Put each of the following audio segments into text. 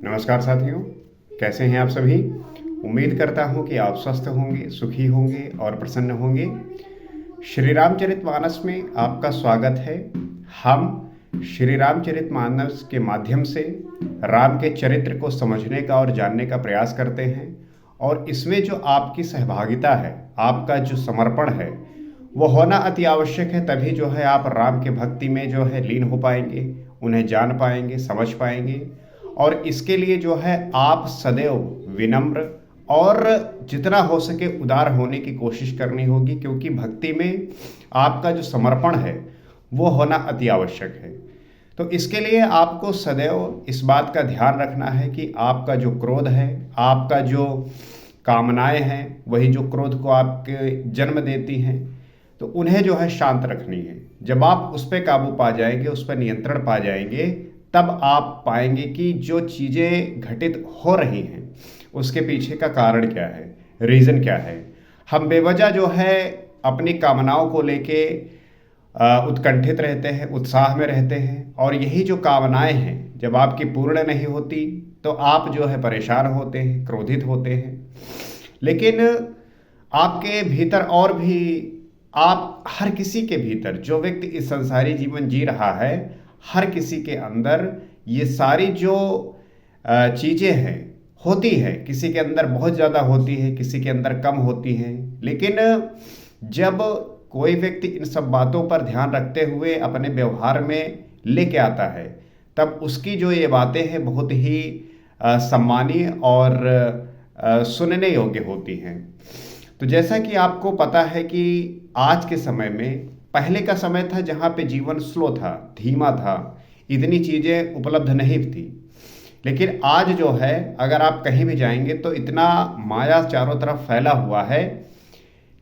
नमस्कार साथियों, कैसे हैं आप सभी। उम्मीद करता हूं कि आप स्वस्थ होंगे, सुखी होंगे और प्रसन्न होंगे। श्री रामचरितमानस में आपका स्वागत है। हम श्री रामचरितमानस के माध्यम से राम के चरित्र को समझने का और जानने का प्रयास करते हैं, और इसमें जो आपकी सहभागिता है, आपका जो समर्पण है, वो होना अति आवश्यक है। तभी जो है आप राम के भक्ति में जो है लीन हो पाएंगे, उन्हें जान पाएंगे, समझ पाएंगे। और इसके लिए जो है आप सदैव विनम्र और जितना हो सके उदार होने की कोशिश करनी होगी, क्योंकि भक्ति में आपका जो समर्पण है वो होना अति आवश्यक है। तो इसके लिए आपको सदैव इस बात का ध्यान रखना है कि आपका जो क्रोध है, आपका जो कामनाएं हैं, वही जो क्रोध को आपके जन्म देती हैं, तो उन्हें जो है शांत रखनी है। जब आप उस पर काबू पा जाएंगे, उस पर नियंत्रण पा जाएंगे, तब आप पाएंगे कि जो चीज़ें घटित हो रही हैं उसके पीछे का कारण क्या है, रीज़न क्या है। हम बेवजह जो है अपनी कामनाओं को लेके उत्कंठित रहते हैं, उत्साह में रहते हैं, और यही जो कामनाएं हैं जब आपकी पूर्ण नहीं होती तो आप जो है परेशान होते हैं, क्रोधित होते हैं। लेकिन आपके भीतर और भी, आप हर किसी के भीतर, जो व्यक्ति इस संसारी जीवन जी रहा है, हर किसी के अंदर ये सारी जो चीज़ें हैं होती है। किसी के अंदर बहुत ज़्यादा होती है, किसी के अंदर कम होती हैं। लेकिन जब कोई व्यक्ति इन सब बातों पर ध्यान रखते हुए अपने व्यवहार में लेके आता है, तब उसकी जो ये बातें हैं बहुत ही सम्मानीय और सुनने योग्य होती हैं। तो जैसा कि आपको पता है कि आज के समय में, पहले का समय था जहाँ पे जीवन स्लो था, धीमा था, इतनी चीज़ें उपलब्ध नहीं थी। लेकिन आज जो है अगर आप कहीं भी जाएंगे तो इतना माया चारों तरफ फैला हुआ है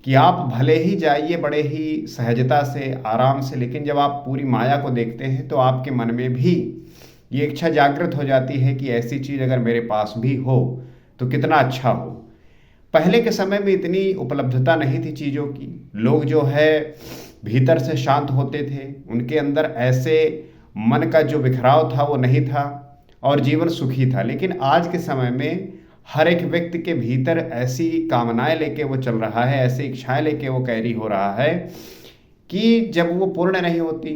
कि आप भले ही जाइए बड़े ही सहजता से, आराम से, लेकिन जब आप पूरी माया को देखते हैं तो आपके मन में भी ये इच्छा जागृत हो जाती है कि ऐसी चीज़ अगर मेरे पास भी हो तो कितना अच्छा हो। पहले के समय में इतनी उपलब्धता नहीं थी चीज़ों की। लोग जो है भीतर से शांत होते थे, उनके अंदर ऐसे मन का जो बिखराव था वो नहीं था, और जीवन सुखी था। लेकिन आज के समय में हर एक व्यक्ति के भीतर ऐसी कामनाएं लेके वो चल रहा है, ऐसी इच्छाएं लेके वो कैरी हो रहा है कि जब वो पूर्ण नहीं होती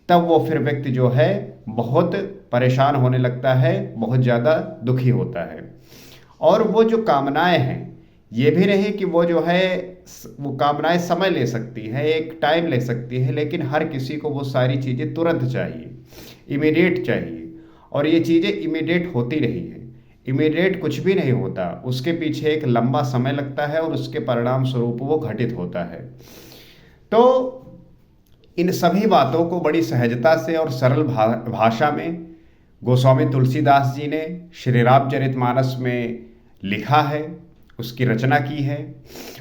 तब वो फिर व्यक्ति जो है बहुत परेशान होने लगता है, बहुत ज़्यादा दुखी होता है। और वो जो कामनाएं हैं, ये भी रहे कि वो जो है वो कामनाएं समय ले सकती है, एक टाइम ले सकती है, लेकिन हर किसी को वो सारी चीज़ें तुरंत चाहिए, इमीडिएट चाहिए। और ये चीज़ें इमीडिएट होती नहीं है। इमीडिएट कुछ भी नहीं होता, उसके पीछे एक लंबा समय लगता है और उसके परिणाम स्वरूप वो घटित होता है। तो इन सभी बातों को बड़ी सहजता से और सरल भाषा में गोस्वामी तुलसीदास जी ने श्री रामचरितमानस में लिखा है, उसकी रचना की है।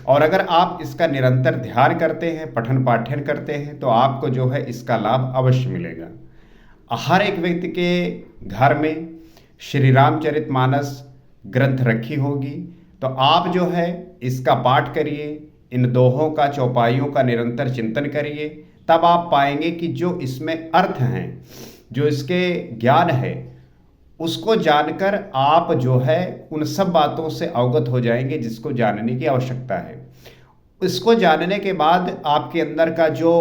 और अगर आप इसका निरंतर ध्यान करते हैं, पठन पाठन करते हैं, तो आपको जो है इसका लाभ अवश्य मिलेगा। हर एक व्यक्ति के घर में श्री रामचरितमानस ग्रंथ रखी होगी, तो आप जो है इसका पाठ करिए, इन दोहों का, चौपाइयों का निरंतर चिंतन करिए। तब आप पाएंगे कि जो इसमें अर्थ हैं, जो इसके ज्ञान है, उसको जानकर आप जो है उन सब बातों से अवगत हो जाएंगे जिसको जानने की आवश्यकता है। इसको जानने के बाद आपके अंदर का जो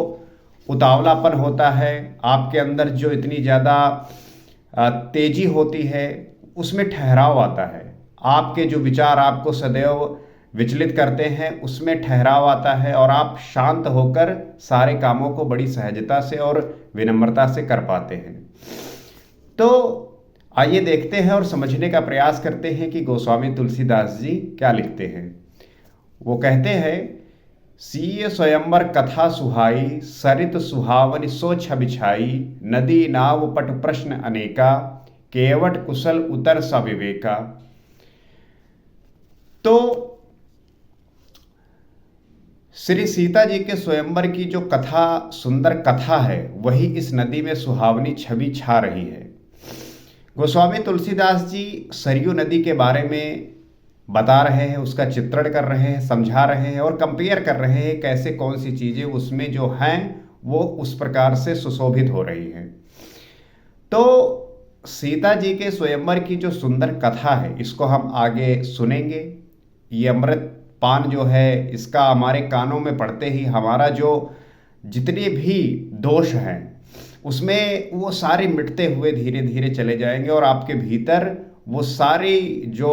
उतावलापन होता है, आपके अंदर जो इतनी ज़्यादा तेजी होती है, उसमें ठहराव आता है। आपके जो विचार आपको सदैव विचलित करते हैं, उसमें ठहराव आता है, और आप शांत होकर सारे कामों को बड़ी सहजता से और विनम्रता से कर पाते हैं। तो आइए देखते हैं और समझने का प्रयास करते हैं कि गोस्वामी तुलसीदास जी क्या लिखते हैं। वो कहते हैं, सीय स्वयंवर कथा सुहाई, सरित सुहावनि सो छबिछाई, नदी नाव पट प्रश्न अनेका, केवट कुशल उतर सविवेका। तो श्री सीता जी के स्वयंवर की जो कथा, सुंदर कथा है, वही इस नदी में सुहावनी छवि छा रही है। गोस्वामी तुलसीदास जी सरयू नदी के बारे में बता रहे हैं, उसका चित्रण कर रहे हैं, समझा रहे हैं और कंपेयर कर रहे हैं कैसे कौन सी चीज़ें उसमें जो हैं वो उस प्रकार से सुशोभित हो रही हैं। तो सीता जी के स्वयंवर की जो सुंदर कथा है, इसको हम आगे सुनेंगे। ये अमृत पान जो है, इसका हमारे कानों में पड़ते ही हमारा जो जितने भी दोष हैं उसमें वो सारे मिटते हुए धीरे धीरे चले जाएंगे और आपके भीतर वो सारी जो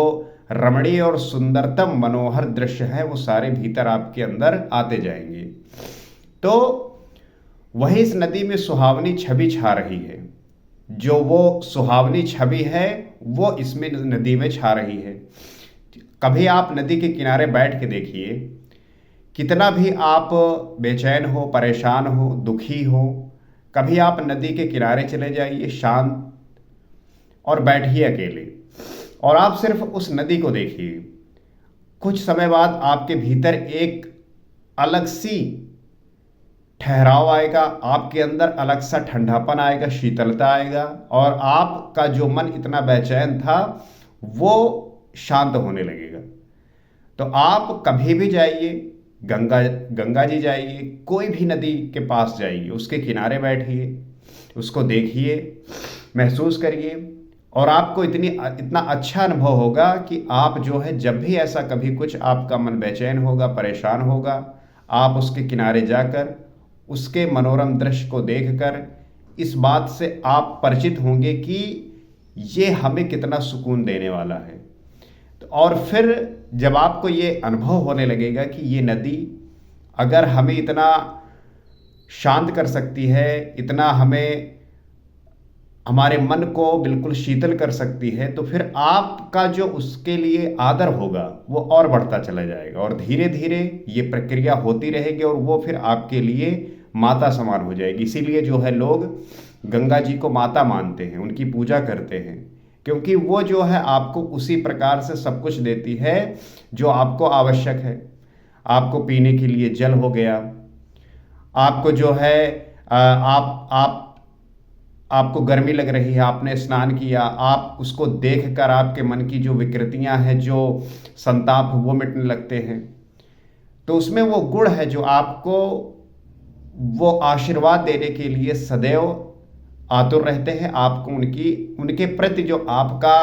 रमणीय और सुंदरतम मनोहर दृश्य है वो सारे भीतर आपके अंदर आते जाएंगे। तो वही इस नदी में सुहावनी छवि छा रही है। जो वो सुहावनी छवि है वो इसमें नदी में छा रही है। कभी आप नदी के किनारे बैठ के देखिए, कितना भी आप बेचैन हो, परेशान हो, दुखी हो, कभी आप नदी के किनारे चले जाइए शांत और बैठिए अकेले और आप सिर्फ उस नदी को देखिए। कुछ समय बाद आपके भीतर एक अलग सी ठहराव आएगा, आपके अंदर अलग सा ठंडापन आएगा, शीतलता आएगा और आपका जो मन इतना बेचैन था वो शांत होने लगेगा। तो आप कभी भी जाइए, गंगा जी जाइए, कोई भी नदी के पास जाइए, उसके किनारे बैठिए, उसको देखिए, महसूस करिए और आपको इतना अच्छा अनुभव होगा कि आप जो है जब भी ऐसा कभी कुछ आपका मन बेचैन होगा, परेशान होगा, आप उसके किनारे जाकर उसके मनोरम दृश्य को देखकर इस बात से आप परिचित होंगे कि ये हमें कितना सुकून देने वाला है। तो और फिर जब आपको ये अनुभव होने लगेगा कि ये नदी अगर हमें इतना शांत कर सकती है, इतना हमें हमारे मन को बिल्कुल शीतल कर सकती है, तो फिर आपका जो उसके लिए आदर होगा वो और बढ़ता चला जाएगा और धीरे धीरे ये प्रक्रिया होती रहेगी और वो फिर आपके लिए माता समान हो जाएगी। इसीलिए जो है लोग गंगा जी को माता मानते हैं, उनकी पूजा करते हैं, क्योंकि वो जो है आपको उसी प्रकार से सब कुछ देती है जो आपको आवश्यक है। आपको पीने के लिए जल हो गया, आपको जो है आपको गर्मी लग रही है, आपने स्नान किया, आप उसको देखकर आपके मन की जो विकृतियां हैं, जो संताप वो मिटने लगते हैं। तो उसमें वो गुण है जो आपको वो आशीर्वाद देने के लिए सदैव आतुर रहते हैं। आपको उनके प्रति जो आपका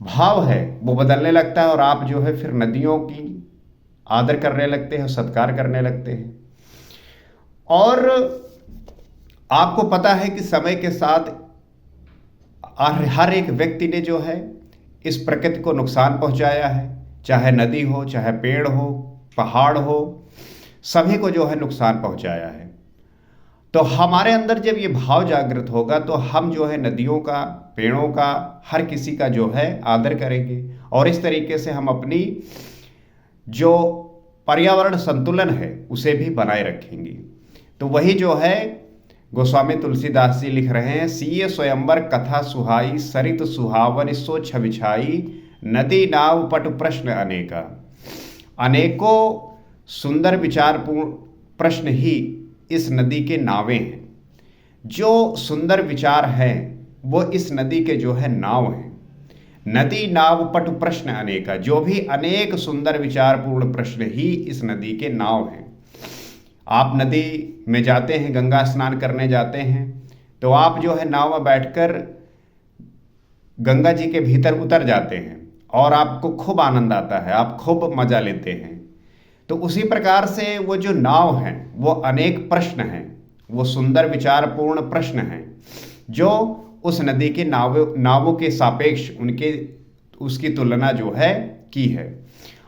भाव है वो बदलने लगता है और आप जो है फिर नदियों की आदर करने लगते हैं, सत्कार करने लगते हैं। और आपको पता है कि समय के साथ हर एक व्यक्ति ने जो है इस प्रकृति को नुकसान पहुंचाया है, चाहे नदी हो, चाहे पेड़ हो, पहाड़ हो, सभी को जो है नुकसान पहुंचाया है। तो हमारे अंदर जब ये भाव जागृत होगा तो हम जो है नदियों का, पेड़ों का, हर किसी का जो है आदर करेंगे और इस तरीके से हम अपनी जो पर्यावरण संतुलन है उसे भी बनाए रखेंगे। तो वही जो है गोस्वामी तुलसीदास जी लिख रहे हैं, सीय स्वयंवर कथा सुहाई, सरित सुहावन सो छविछाई, नदी नाव पट प्रश्न अनेका। अनेकों सुंदर विचारपूर्ण प्रश्न ही इस नदी के नावें हैं। जो सुंदर विचार हैं वो इस नदी के जो है नाव हैं। नदी नाव पट प्रश्न अनेका, जो भी अनेक सुंदर विचारपूर्ण प्रश्न ही इस नदी के नाव हैं। आप नदी में जाते हैं, गंगा स्नान करने जाते हैं, तो आप जो है नाव में बैठकर गंगा जी के भीतर उतर जाते हैं और आपको खूब आनंद आता है, आप खूब मजा लेते हैं। तो उसी प्रकार से वो जो नाव हैं वो अनेक प्रश्न हैं, वो सुंदर विचारपूर्ण प्रश्न हैं जो उस नदी के नावों के सापेक्ष उसकी तुलना जो है की है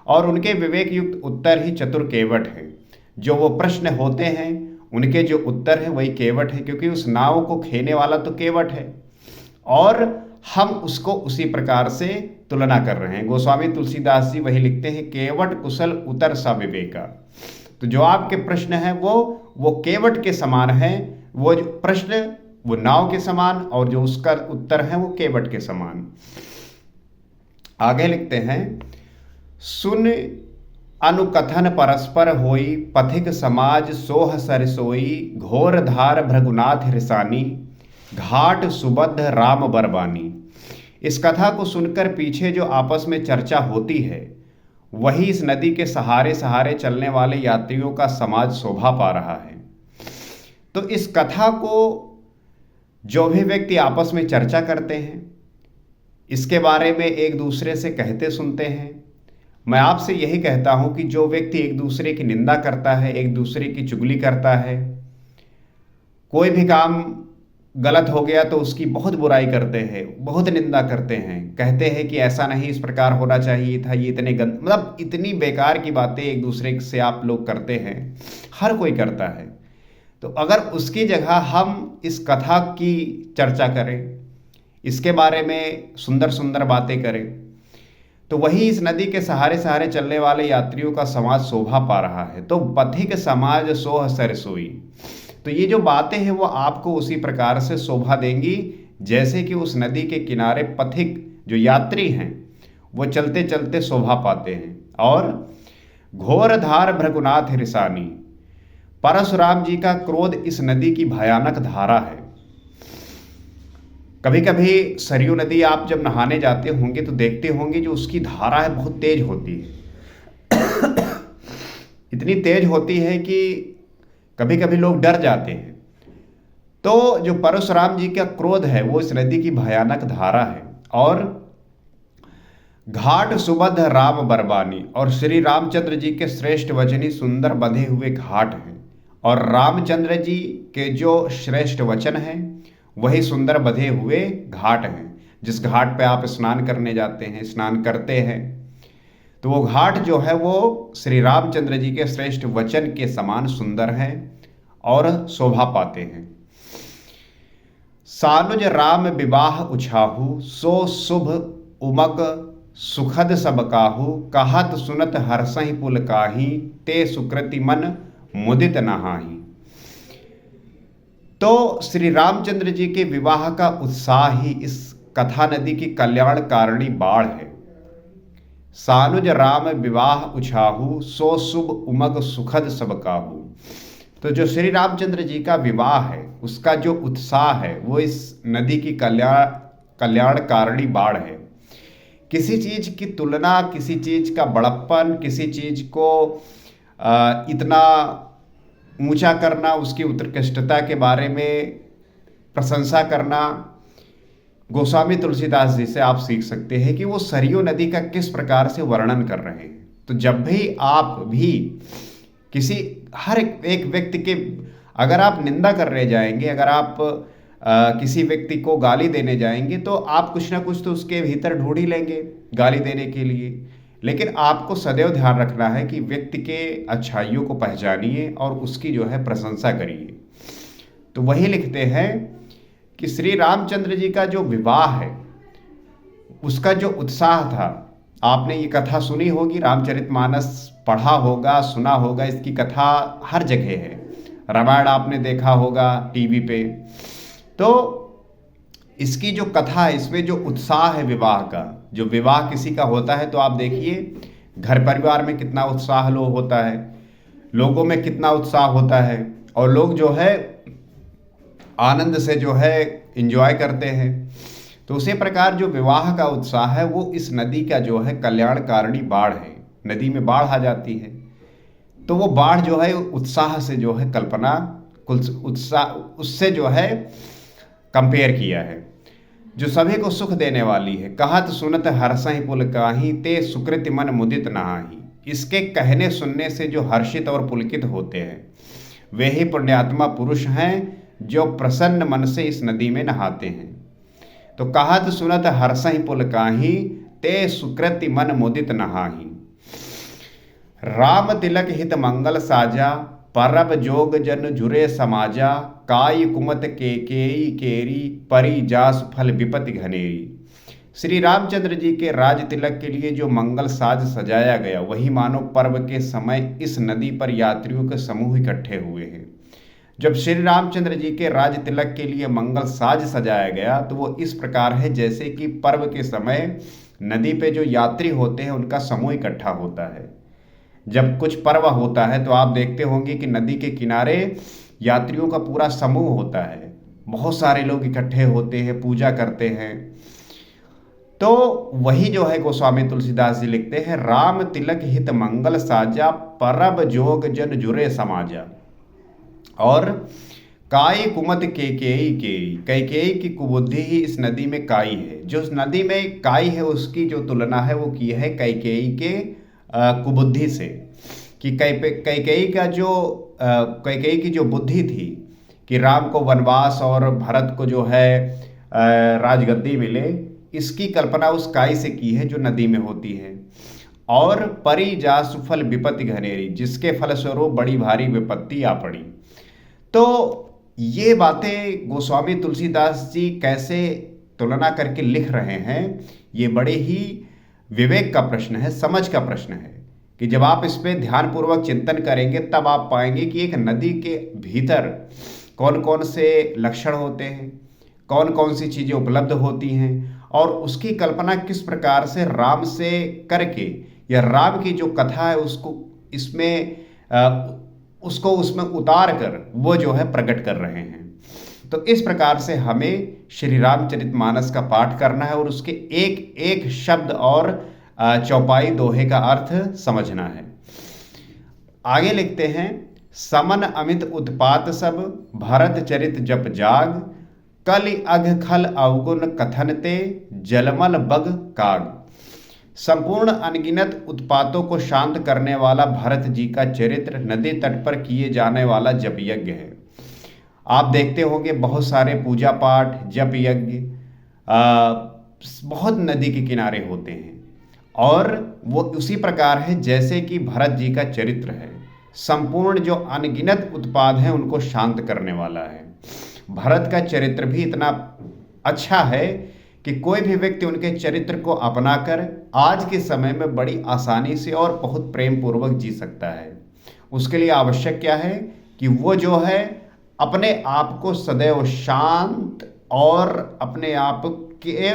और उनके विवेक युक्त उत्तर ही चतुर केवट हैं। जो वो प्रश्न होते हैं उनके जो उत्तर है वही केवट है, क्योंकि उस नाव को खेने वाला तो केवट है और हम उसको उसी प्रकार से तुलना कर रहे हैं। गोस्वामी तुलसीदास जी वही लिखते हैं, केवट कुशल उतर सा विवेका। तो जो आपके प्रश्न हैं वो केवट के समान हैं, वो जो प्रश्न वो नाव के समान और जो उसका उत्तर है वो केवट के समान। आगे लिखते हैं, सुन अनुकथन परस्पर होई, पथिक समाज सोह सरसोई, घोर धार भृगुनाथ रिसानी, घाट सुबद्ध राम बरबानी। इस कथा को सुनकर पीछे जो आपस में चर्चा होती है वही इस नदी के सहारे सहारे चलने वाले यात्रियों का समाज शोभा पा रहा है। तो इस कथा को जो भी व्यक्ति आपस में चर्चा करते हैं, इसके बारे में एक दूसरे से कहते सुनते हैं, मैं आपसे यही कहता हूं कि जो व्यक्ति एक दूसरे की निंदा करता है, एक दूसरे की चुगली करता है, कोई भी काम गलत हो गया तो उसकी बहुत बुराई करते हैं, बहुत निंदा करते हैं, कहते हैं कि ऐसा नहीं, इस प्रकार होना चाहिए था, ये इतने मतलब इतनी बेकार की बातें एक दूसरे से आप लोग करते हैं, हर कोई करता है। तो अगर उसकी जगह हम इस कथा की चर्चा करें, इसके बारे में सुंदर सुंदर बातें करें, तो वही इस नदी के सहारे सहारे चलने वाले यात्रियों का समाज शोभा पा रहा है। तो पथिक समाज सोह सरसोई, तो ये जो बातें हैं वो आपको उसी प्रकार से शोभा देंगी जैसे कि उस नदी के किनारे पथिक जो यात्री हैं वो चलते चलते शोभा पाते हैं। और घोर धार भृगुनाथ रिसानी, परशुराम जी का क्रोध इस नदी की भयानक धारा है। कभी कभी सरयू नदी आप जब नहाने जाते होंगे तो देखते होंगे जो उसकी धारा है बहुत तेज होती है इतनी तेज होती है कि कभी कभी लोग डर जाते हैं। तो जो परशुराम जी का क्रोध है वो इस नदी की भयानक धारा है। और घाट सुबध राम बरबानी, और श्री रामचंद्र जी के श्रेष्ठ वचनी सुंदर बंधे हुए घाट हैं। और रामचंद्र जी के जो श्रेष्ठ वचन हैं वही सुंदर बंधे हुए घाट हैं। जिस घाट पे आप स्नान करने जाते हैं, स्नान करते हैं, तो वो घाट जो है वो श्री रामचंद्र जी के श्रेष्ठ वचन के समान सुंदर हैं और शोभा पाते हैं। सानुज राम विवाह उछाहू, सो शुभ उमग सुखद सब काहू, कहत सुनत हर्षहि पुल काही, ते सुकृति मन मुदित नहाही। तो श्री रामचंद्र जी के विवाह का उत्साह ही इस कथा नदी की कल्याणकारिणी बाढ़ है। सानुज राम विवाह उछाहू, सो शुभ उमग सुखद सब काहू। तो जो श्री रामचंद्र जी का विवाह है उसका जो उत्साह है वो इस नदी की कल्याणकारिणी बाढ़ है। किसी चीज की तुलना, किसी चीज का बड़प्पन, किसी चीज को इतना ऊंचा करना, उसकी उत्कृष्टता के बारे में प्रशंसा करना, गोस्वामी तुलसीदास जी से आप सीख सकते हैं कि वो सरयू नदी का किस प्रकार से वर्णन कर रहे हैं। तो जब भी आप भी किसी हर एक व्यक्ति के अगर आप निंदा कर रहे जाएंगे, अगर आप किसी व्यक्ति को गाली देने जाएंगे तो आप कुछ ना कुछ तो उसके भीतर ढूंढ ही लेंगे गाली देने के लिए। लेकिन आपको सदैव ध्यान रखना है कि व्यक्ति के अच्छाइयों को पहचानिए और उसकी जो है प्रशंसा करिए। तो वही लिखते हैं कि श्री रामचंद्र जी का जो विवाह है उसका जो उत्साह था, आपने ये कथा सुनी होगी, रामचरितमानस पढ़ा होगा, सुना होगा, इसकी कथा हर जगह है, रामायण आपने देखा होगा टीवी पे। तो इसकी जो कथा है, इसमें जो उत्साह है विवाह का, जो विवाह किसी का होता है तो आप देखिए घर परिवार में कितना उत्साह होता है, लोगों में कितना उत्साह होता है, और लोग जो है आनंद से जो है एंजॉय करते हैं। तो उसी प्रकार जो विवाह का उत्साह है वो इस नदी का जो है कल्याणकारिणी बाढ़ है। नदी में बाढ़ आ जाती है तो वो बाढ़ जो है उत्साह से जो है कल्पना उत्साह उससे जो है कंपेयर किया है, जो सभी को सुख देने वाली है। कहत सुनत हर्षहि पुल काही, ते सुकृति मन मुदित नहाही। इसके कहने सुनने से जो हर्षित और पुलकित होते हैं वे ही पुण्यात्मा पुरुष हैं जो प्रसन्न मन से इस नदी में नहाते हैं। तो कहत सुनत हर्षहि पुल काही, ते सुकृति मन मुदित नहाही। राम तिलक हित मंगल साजा, परब जोग जन जुरे समाजा, काई कुमत केकेई केरी, परी जास फल विपति घनेरी। श्री रामचंद्र जी के राज तिलक के लिए जो मंगल साज सजाया गया वही मानो पर्व के समय इस नदी पर यात्रियों के समूह इकट्ठे हुए हैं। जब श्री रामचंद्र जी के राज तिलक के लिए मंगल साज सजाया गया तो वो इस प्रकार है जैसे कि पर्व के समय नदी पे जो यात्री होते हैं उनका समूह इकट्ठा होता है। जब कुछ पर्व होता है तो आप देखते होंगे कि नदी के किनारे यात्रियों का पूरा समूह होता है, बहुत सारे लोग इकट्ठे होते हैं, पूजा करते हैं। तो वही जो है गोस्वामी तुलसीदास जी लिखते हैं, राम तिलक हित मंगल साजा, परब जोग जन जुरे समाजा। और काई कुमत केकेयी केई, कैकेयी की कुबुद्धि ही इस नदी में काई है। जो उस नदी में काई है उसकी जो तुलना है वो की है कैकेयी के कुबुद्धि से, कि कैकेयी का जो कैकेयी की जो बुद्धि थी कि राम को वनवास और भरत को जो है राजगद्दी मिले, इसकी कल्पना उस काई से की है जो नदी में होती है। और परी जा सुफल विपत्ति घनेरी, जिसके फलस्वरूप बड़ी भारी विपत्ति आ पड़ी। तो ये बातें गोस्वामी तुलसीदास जी कैसे तुलना करके लिख रहे हैं, ये बड़े ही विवेक का प्रश्न है, समझ का प्रश्न है, कि जब आप इस पर ध्यानपूर्वक चिंतन करेंगे तब आप पाएंगे कि एक नदी के भीतर कौन कौन से लक्षण होते हैं, कौन कौन सी चीज़ें उपलब्ध होती हैं, और उसकी कल्पना किस प्रकार से राम से करके, या राम की जो कथा है उसको उसमें उतार कर वो जो है प्रकट कर रहे हैं। तो इस प्रकार से हमें श्री रामचरितमानस का पाठ करना है और उसके एक एक शब्द और चौपाई दोहे का अर्थ समझना है। आगे लिखते हैं, समन अमित उत्पात सब, भरत चरित जप जाग, कलि अघ खल अवगुण कथनते, जलमल बग काग। संपूर्ण अनगिनत उत्पातों को शांत करने वाला भरत जी का चरित्र नदी तट पर किए जाने वाला जप यज्ञ है। आप देखते होंगे बहुत सारे पूजा पाठ, जप यज्ञ बहुत नदी के किनारे होते हैं, और वो उसी प्रकार है जैसे कि भरत जी का चरित्र है। संपूर्ण जो अनगिनत उत्पाद हैं उनको शांत करने वाला है। भरत का चरित्र भी इतना अच्छा है कि कोई भी व्यक्ति उनके चरित्र को अपनाकर आज के समय में बड़ी आसानी से और बहुत प्रेम पूर्वक जी सकता है। उसके लिए आवश्यक क्या है कि वो जो है अपने आप को सदैव शांत और अपने आप के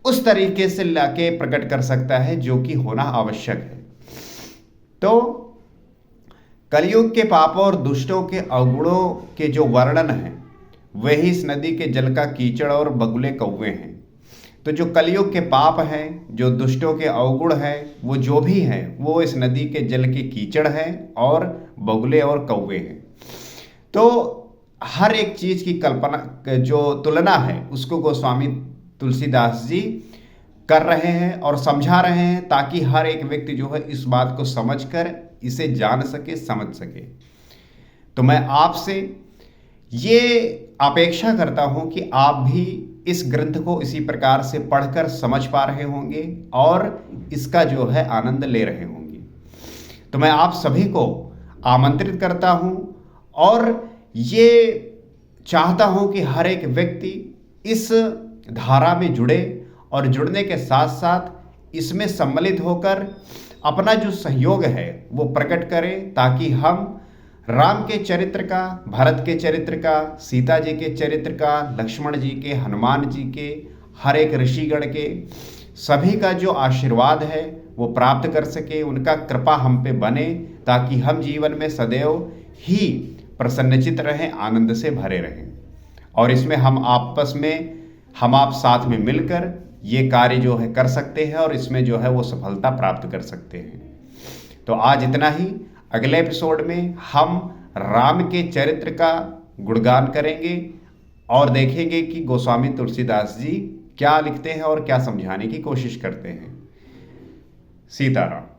उस तरीके से लाके प्रकट कर सकता है जो कि होना आवश्यक है। तो कलयुग के पापों और दुष्टों के अवगुणों के जो वर्णन है वही इस नदी के जल का कीचड़ और बगुले कौवे हैं। तो जो कलयुग के पाप हैं, जो दुष्टों के अवगुण हैं, वो जो भी हैं वो इस नदी के जल के कीचड़ हैं और बगुले और कौवे हैं। तो हर एक चीज़ की कल्पना जो तुलना है उसको गोस्वामी तुलसीदास जी कर रहे हैं और समझा रहे हैं, ताकि हर एक व्यक्ति जो है इस बात को समझकर इसे जान सके, समझ सके। तो मैं आपसे ये अपेक्षा करता हूं कि आप भी इस ग्रंथ को इसी प्रकार से पढ़कर समझ पा रहे होंगे और इसका जो है आनंद ले रहे होंगे। तो मैं आप सभी को आमंत्रित करता हूं और ये चाहता हूं कि हर एक व्यक्ति इस धारा में जुड़े और जुड़ने के साथ साथ इसमें सम्मिलित होकर अपना जो सहयोग है वो प्रकट करें, ताकि हम राम के चरित्र का, भरत के चरित्र का, सीता जी के चरित्र का, लक्ष्मण जी के, हनुमान जी के, हर एक ऋषिगण के सभी का जो आशीर्वाद है वो प्राप्त कर सके, उनका कृपा हम पे बने, ताकि हम जीवन में सदैव ही प्रसन्नचित रहें, आनंद से भरे रहें। और इसमें हम आपस में, हम आप साथ में मिलकर ये कार्य जो है कर सकते हैं और इसमें जो है वो सफलता प्राप्त कर सकते हैं। तो आज इतना ही। अगले एपिसोड में हम राम के चरित्र का गुणगान करेंगे और देखेंगे कि गोस्वामी तुलसीदास जी क्या लिखते हैं और क्या समझाने की कोशिश करते हैं। सीताराम।